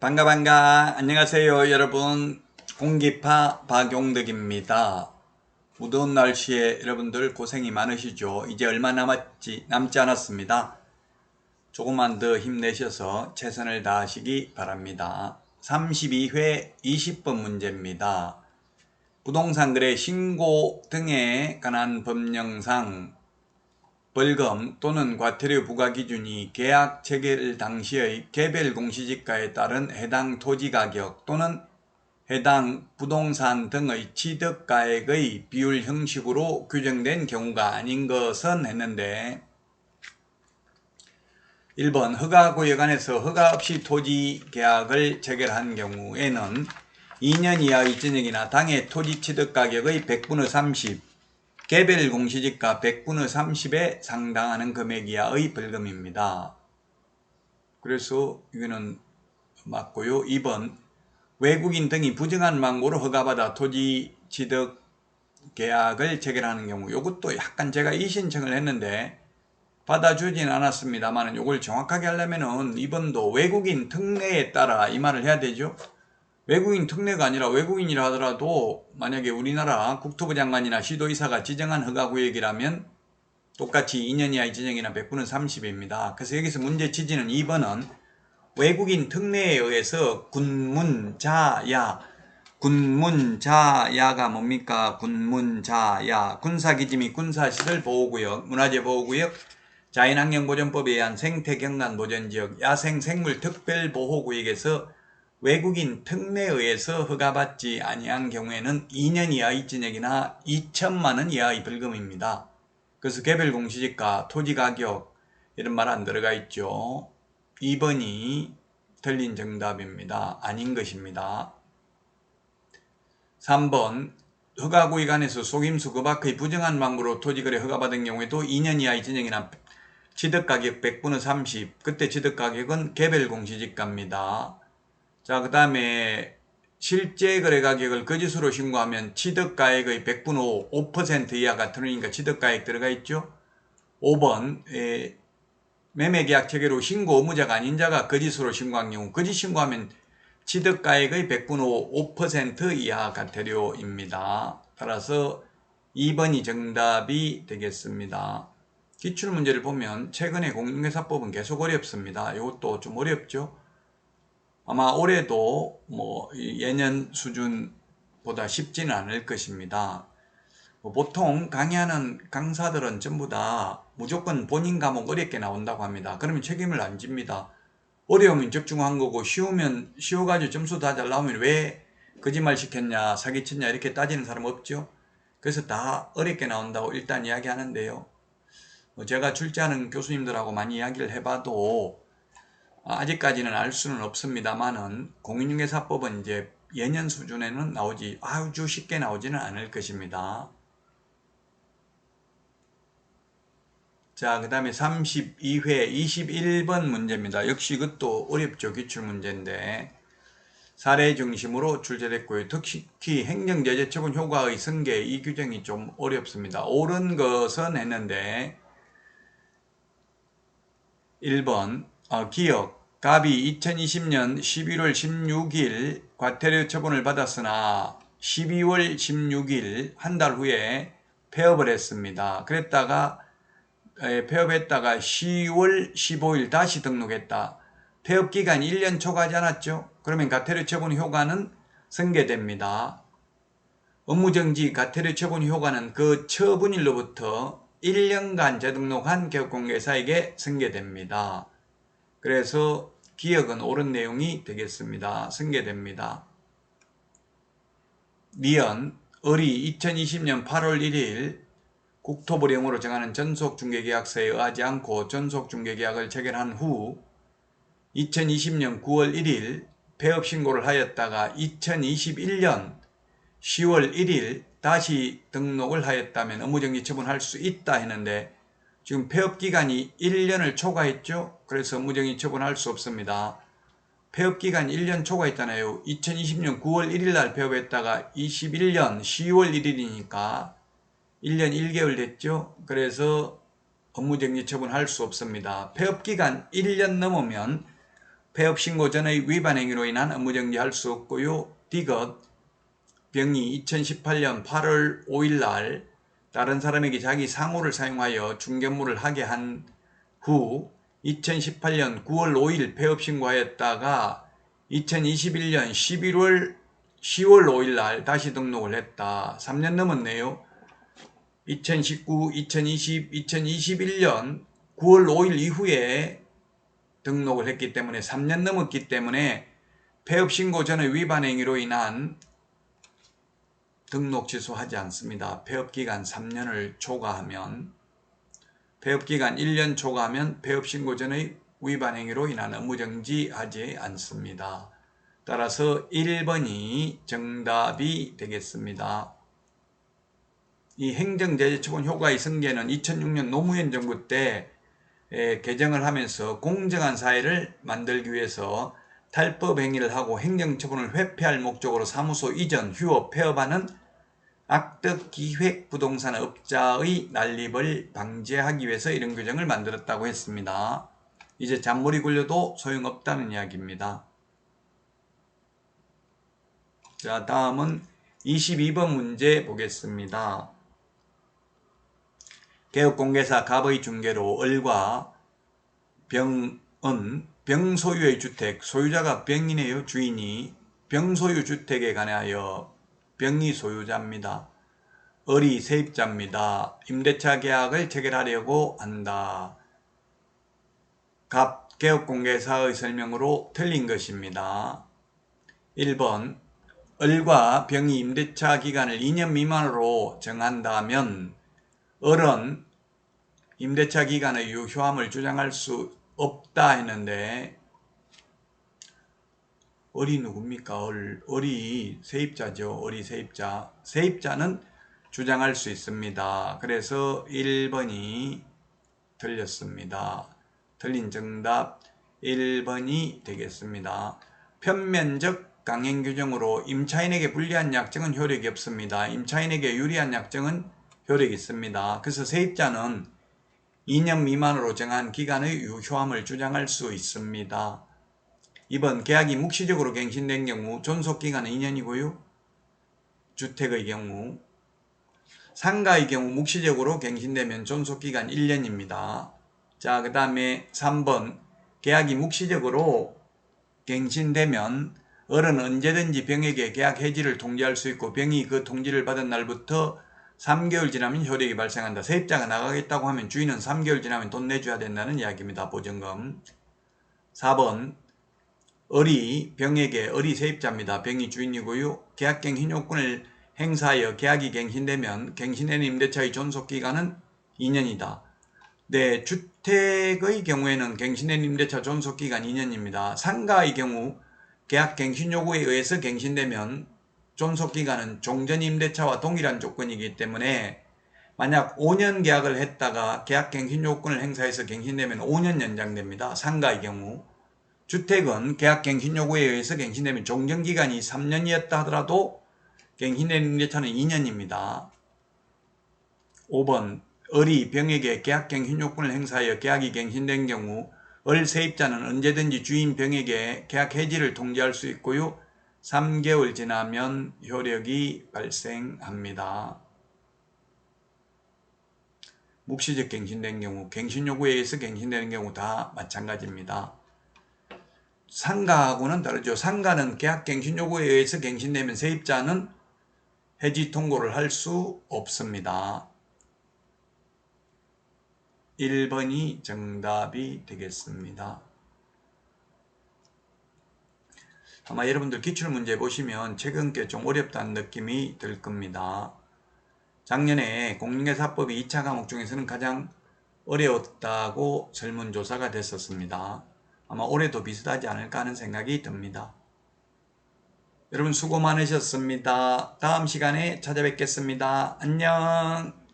반가 안녕하세요 여러분. 공기파 박용덕입니다. 무더운 날씨에 여러분들 고생이 많으시죠. 이제 얼마 남지 않았습니다. 조금만 더 힘내셔서 최선을 다하시기 바랍니다. 32회 20번 문제입니다. 부동산 거래 신고 등에 관한 법령상 벌금 또는 과태료 부과 기준이 계약 체결 당시의 개별 공시지가에 따른 해당 토지가격 또는 해당 부동산 등의 취득가액의 비율 형식으로 규정된 경우가 아닌 것은 했는데, 1번 허가구역 안에서 허가 없이 토지 계약을 체결한 경우에는 2년 이하의 전역이나 당해 토지 취득가격의 100분의 30, 개별 공시지가 100분의 30에 상당하는 금액 이하의 벌금입니다. 그래서 이거는 맞고요. 2번 외국인 등이 부정한 망고로 허가받아 토지 취득 계약을 체결하는 경우, 이것도 약간 제가 이신청을 했는데 받아주진 않았습니다만, 이걸 정확하게 하려면은 2번도 외국인 특례에 따라 이 말을 해야 되죠. 외국인 특례가 아니라 외국인이라 하더라도 만약에 우리나라 국토부 장관이나 시도의사가 지정한 허가구역이라면 똑같이 2년 이하의 지정이나 100분의 30입니다. 그래서 여기서 문제 취지는 2번은 외국인 특례에 의해서 군문자야가 뭡니까? 군문자야, 군사기지 및 군사시설 보호구역, 문화재보호구역, 자연환경보전법에 의한 생태경관보전지역, 야생생물특별보호구역에서 외국인 특례에 의해서 허가받지 아니한 경우에는 2년 이하의 징역이나 2천만 원 이하의 벌금입니다. 그래서 개별 공시지가, 토지가격 이런 말 안 들어가 있죠. 2번이 틀린 정답입니다. 아닌 것입니다. 3번 허가구역 안에서 속임수 그 밖의 부정한 방법으로 토지거래 허가받은 경우에도 2년 이하의 징역이나 취득가격 100분의 30, 그때 취득가격은 개별 공시지가입니다. 자, 그 다음에 실제 거래 가격을 거짓으로 신고하면 취득가액의 100분의 5% 이하가 들어오니까 취득가액 들어가 있죠. 5번 매매계약 체결 후 신고 의무자가 아닌 자가 거짓으로 신고한 경우, 거짓 신고하면 취득가액의 100분의 5% 이하 과태료입니다. 따라서 2번이 정답이 되겠습니다. 기출문제를 보면 최근에 공인중개사법은 계속 어렵습니다. 이것도 좀 어렵죠. 아마 올해도 예년 수준보다 쉽지는 않을 것입니다. 보통 강의하는 강사들은 전부 다 무조건 본인 과목 어렵게 나온다고 합니다. 그러면 책임을 안 집니다. 어려우면 적중한 거고 쉬워가지고 점수 다 잘 나오면 왜 거짓말 시켰냐, 사기쳤냐 이렇게 따지는 사람 없죠. 그래서 다 어렵게 나온다고 일단 이야기하는데요. 제가 출제하는 교수님들하고 많이 이야기를 해봐도 아직까지는 알 수는 없습니다만은 공인중개사법은 이제 예년 수준에는 나오지 아주 쉽게 나오지는 않을 것입니다. 자, 그 다음에 32회 21번 문제입니다. 역시 이것도 어렵죠. 기출문제인데 사례 중심으로 출제됐고요. 특히 행정제재처분 효과의 승계, 이 규정이 좀 어렵습니다. 옳은 것은 했는데 1번 기억 갑이 2020년 11월 16일 과태료 처분을 받았으나 12월 16일 한 달 후에 폐업을 했습니다. 그랬다가 폐업했다가 10월 15일 다시 등록했다. 폐업 기간이 1년 초과하지 않았죠? 그러면 과태료 처분 효과는 승계됩니다. 업무정지 과태료 처분 효과는 그 처분일로부터 1년간 재등록한 기업공개사에게 승계됩니다. 그래서 기억은 옳은 내용이 되겠습니다. 승계됩니다. 미연 을이 2020년 8월 1일 국토부령으로 정하는 전속중개계약서에 의하지 않고 전속중개계약을 체결한 후 2020년 9월 1일 폐업 신고를 하였다가 2021년 10월 1일 다시 등록을 하였다면 업무정지 처분할 수 있다 했는데 지금 폐업기간이 1년을 초과했죠. 그래서 업무정지 처분할 수 없습니다. 폐업기간 1년 초과했잖아요. 2020년 9월 1일 날 폐업했다가 21년 10월 1일이니까 1년 1개월 됐죠. 그래서 업무정지 처분할 수 없습니다. 폐업기간 1년 넘으면 폐업신고 전의 위반 행위로 인한 업무정지할 수 없고요. 디귿 병이 2018년 8월 5일 날 다른 사람에게 자기 상호를 사용하여 중개물을 하게 한 후 2018년 9월 5일 폐업신고하였다가 2021년 10월 5일 날 다시 등록을 했다. 3년 넘었네요. 2019, 2020, 2021년 9월 5일 이후에 등록을 했기 때문에 3년 넘었기 때문에 폐업신고 전의 위반 행위로 인한 등록 취소하지 않습니다. 폐업기간 3년을 초과하면, 폐업기간 1년 초과하면 폐업신고 전의 위반 행위로 인한 업무정지하지 않습니다. 따라서 1번이 정답이 되겠습니다. 이 행정제재처분 효과의 승계는 2006년 노무현 정부 때 개정을 하면서 공정한 사회를 만들기 위해서 탈법 행위를 하고 행정처분을 회피할 목적으로 사무소 이전, 휴업, 폐업하는 악덕 기획 부동산 업자의 난립을 방지하기 위해서 이런 규정을 만들었다고 했습니다. 이제 잔머리 굴려도 소용없다는 이야기입니다. 자, 다음은 22번 문제 보겠습니다. 개업공개사 갑의 중개로 을과 병은 병소유의 주택, 소유자가 병이네요. 주인이 병소유 주택에 관하여 병이 소유자입니다. 을이 세입자입니다. 임대차 계약을 체결하려고 한다. 갑 개업공개사의 설명으로 틀린 것입니다. 1번 을과 병이 임대차 기간을 2년 미만으로 정한다면 을은 임대차 기간의 유효함을 주장할 수 없다 했는데 을이 누굽니까? 을이 세입자죠. 을이 세입자. 세입자는 주장할 수 있습니다. 그래서 1번이 틀렸습니다. 틀린 정답 1번이 되겠습니다. 편면적 강행규정으로 임차인에게 불리한 약정은 효력이 없습니다. 임차인에게 유리한 약정은 효력이 있습니다. 그래서 세입자는 2년 미만으로 정한 기간의 유효함을 주장할 수 있습니다. 2번 계약이 묵시적으로 갱신된 경우 존속기간은 2년이고요. 주택의 경우, 상가의 경우 묵시적으로 갱신되면 존속기간 1년입니다. 자, 그 다음에 3번 계약이 묵시적으로 갱신되면 을은 언제든지 병에게 계약 해지를 통지할 수 있고 병이 그 통지를 받은 날부터 3개월 지나면 효력이 발생한다. 세입자가 나가겠다고 하면 주인은 3개월 지나면 돈 내줘야 된다는 이야기입니다. 보증금. 4번 을이 병에게, 을이 세입자입니다. 병이 주인이고요. 계약갱신 요건을 행사하여 계약이 갱신되면 갱신된 임대차의 존속기간은 2년이다. 네, 주택의 경우에는 갱신된 임대차 존속기간 2년입니다. 상가의 경우 계약갱신 요구에 의해서 갱신되면 존속기간은 종전 임대차와 동일한 조건이기 때문에 만약 5년 계약을 했다가 계약갱신 요건을 행사해서 갱신되면 5년 연장됩니다. 상가의 경우. 주택은 계약갱신 요구에 의해서 갱신되면 종전기간이 3년이었다 하더라도 갱신된 임대차는 2년입니다. 5번 을이 병에게 계약갱신 요건을 행사하여 계약이 갱신된 경우 을 세입자는 언제든지 주인 병에게 계약 해지를 통지할 수 있고요. 3개월 지나면 효력이 발생합니다. 묵시적 갱신된 경우, 갱신 요구에 의해서 갱신되는 경우 다 마찬가지입니다. 상가하고는 다르죠. 상가는 계약갱신 요구에 의해서 갱신되면 세입자는 해지 통고를 할 수 없습니다. 1번이 정답이 되겠습니다. 아마 여러분들 기출문제 보시면 최근 게 좀 어렵다는 느낌이 들 겁니다. 작년에 공인중개사법이 2차 과목 중에서는 가장 어려웠다고 설문조사가 됐었습니다. 아마 올해도 비슷하지 않을까 하는 생각이 듭니다. 여러분 수고 많으셨습니다. 다음 시간에 찾아뵙겠습니다. 안녕.